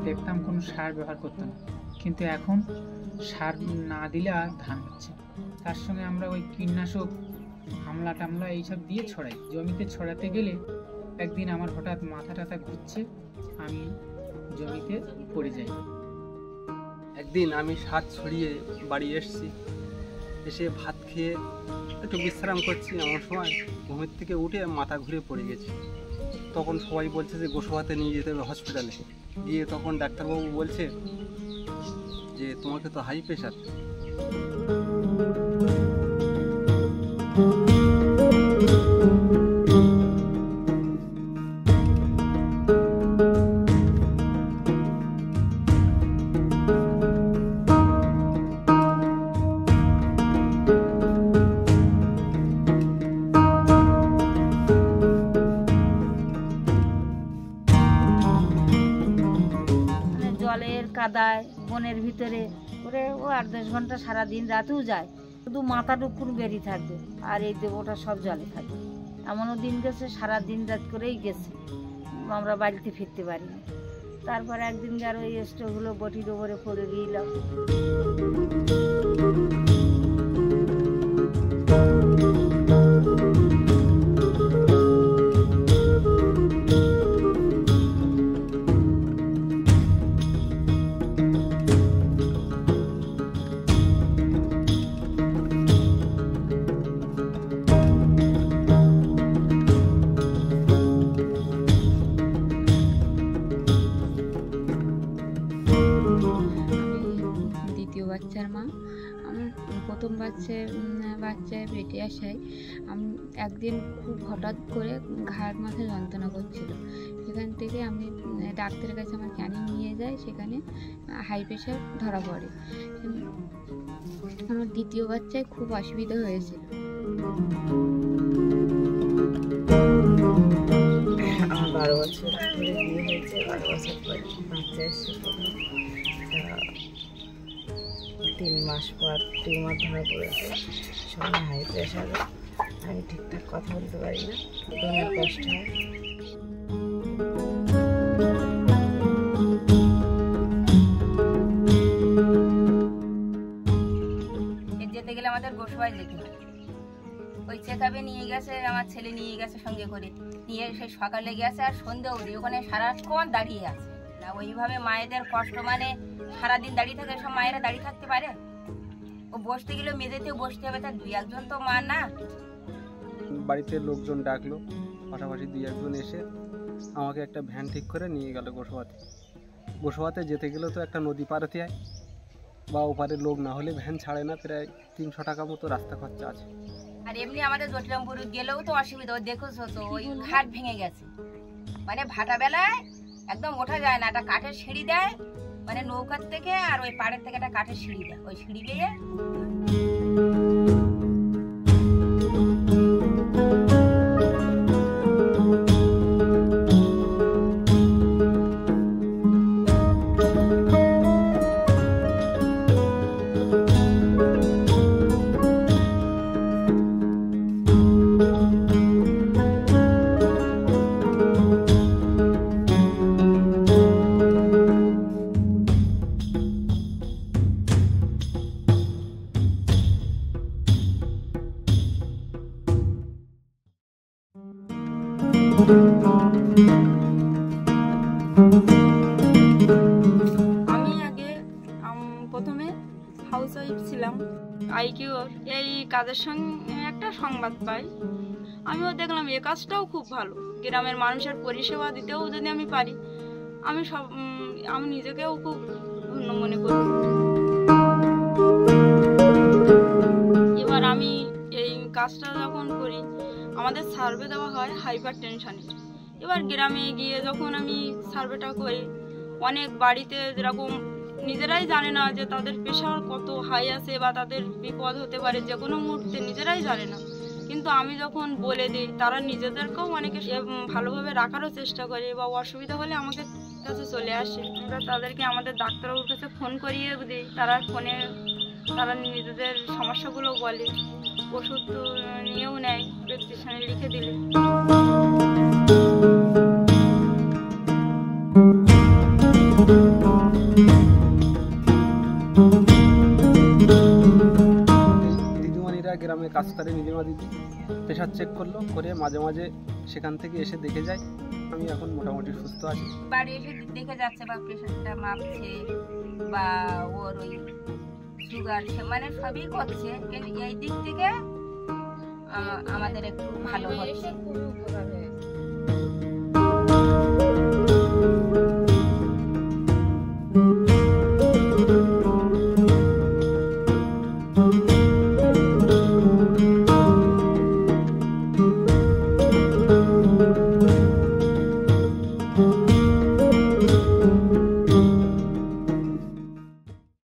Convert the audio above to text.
দেখতাম কোনো সার ব্যবহার করতো না, কিন্তু এখন সার না দিলে আর ধান হচ্ছে। তার সঙ্গে আমরা ওই কীটনাশক আমলা টামলা এইসব দিয়ে ছড়াই। জমিতে ছড়াতে গেলে একদিন আমার হঠাৎ মাথা টাথা ঘুরছে, আমি জমিতে পড়ে যাই। একদিন আমি সার ছড়িয়ে বাড়ি এসেছি, এসে ভাত খেয়ে একটু বিশ্রাম করছি, এমন সময় ঘুমের থেকে উঠে মাথা ঘুরে পড়ে গেছি। তখন সবাই বলছে যে গোসবাতে নিয়ে যেতে হবে হসপিটালে। গিয়ে তখন ডাক্তারবাবু বলছে যে তোমাকে তো হাই প্রেশার। জলের কাদায় বনের ভিতরে করে ও 8-10 ঘন্টা সারাদিন রাতেও যায়, শুধু মাথাটুকুন বেরিয়ে থাকবে আর এই দেবটা সব জলে থাকবে। এমনও দিন গেছে সারাদিন রাত করেই গেছে, আমরা বাড়িতে ফিরতে পারিনি। তারপরে একদিন আর ওই স্ট্রোক হলো, বটির ওপরে পড়ে গিয়েলাম। বাচ্চার মা। আমার প্রথম বাচ্চায় পেটে আসায় আমি একদিন খুব হঠাৎ করে ঘাড় মাথা যন্ত্রণা করছিল। সেখান থেকে আমি ডাক্তারের কাছে আমার ক্যানিং নিয়ে যাই, সেখানে হাই প্রেশার ধরা পড়ে। আমার দ্বিতীয় বাচ্চায় খুব অসুবিধা হয়েছিল। আমার 12 বছর ধরে বিয়ে হয়েছে, 12 বছর পর বাচ্চা এসেছে। 3 মাস পর টিউমার ধরা পড়েছে, সবাই হাই প্রেশার। আমি ঠিকঠাক কথা বলতে পারি না, দমের কষ্ট হয়। যেতে গেলে আমাদের গোসবাই যেতে হয়। ওই চেক আপে নিয়ে গেছে, আমার ছেলে নিয়ে গেছে সঙ্গে করে, নিয়ে সেই সকালে গেছে আর সন্ধ্যে অবধি ওখানে সারাক্ষণ দাঁড়িয়ে আছে। না ওইভাবে মায়েদের কষ্ট, মানে সারাদিন দাঁড়িয়ে থাকে, সব মায়েরা দাঁড়িয়ে থাকতে পারে? ও বসতে গেলে মেঝেতেও বসতে হবে, তার 2-1 তো মা না। বাড়িতে লোকজন ডাকলো, পাশাপাশি 2-1 এসে আমাকে একটা ভ্যান ঠিক করে নিয়ে গেল গোসবাতে। গোসবাতে যেতে গেলেও তো একটা নদী পার হতে হয়, বা ওপারে লোক না হলে ভ্যান ছাড়ে না। প্রায় 300 টাকা মতো রাস্তা খরচা আছে। আর এমনি আমাদের জটিলামপুর গেলেও তো অসুবিধা, দেখোছো তো ওই ঘাট ভেঙে গেছে, মানে ভাটা বেলায় একদম ওঠা যায় না। একটা কাঠের সিঁড়ি দেয়, মানে নৌকার থেকে আর ওই পাড়ের থেকে একটা কাঠের সিঁড়ি দেয়, ওই সিঁড়ি বেয়ে আমি আগে প্রথমে হাউস ওয়াইফ ছিলাম। আইকিউর এই কাজের সঙ্গে একটা সংবাদ পাই, আমিও দেখলাম এ কাজটাও খুব ভালো। গ্রামের মানুষের পরিষেবা দিতেও যদি আমি পারি, আমি নিজেকেও খুব ধন্য মনে করি। এবার আমি এই কাজটা যখন করি, আমাদের সার্ভে দেওয়া হয় হাইপার টেনশনে। এবার গ্রামে গিয়ে যখন আমি সার্ভেটা করি, অনেক বাড়িতে যেরকম নিজেরাই জানে না যে তাদের প্রেশার কত হাই আছে বা তাদের বিপদ হতে পারে যে কোনো মুহূর্তে, নিজেরাই জানে না। কিন্তু আমি যখন বলে দিই, তারা নিজেদেরকেও অনেকে ভালোভাবে রাখারও চেষ্টা করে বা অসুবিধা হলে আমাদের কাছে চলে আসে। আমরা তাদেরকে আমাদের ডাক্তারবাবুর কাছে ফোন করিয়ে দিই, তারা ফোনে তারা নিজেদের সমস্যাগুলো বলে, ওষুধ তো নিয়েও নেয় প্রেসক্রিপশনে লিখে দিলে। দিদিমণিরা গ্রামে কাজ করে, নীলিমা দিদি প্রেশার চেক করলো, করে মাঝে মাঝে সেখান থেকে এসে দেখে যায়। আমি এখন মোটামুটি সুস্থ আছি। বাড়ি এসে দেখে যাচ্ছে বা প্রেশারটা মাপছে বা ওর ওই সুগার মানে সবই করছে, কিন্তু এই দিক থেকে আমাদের একটু ভালো হচ্ছে।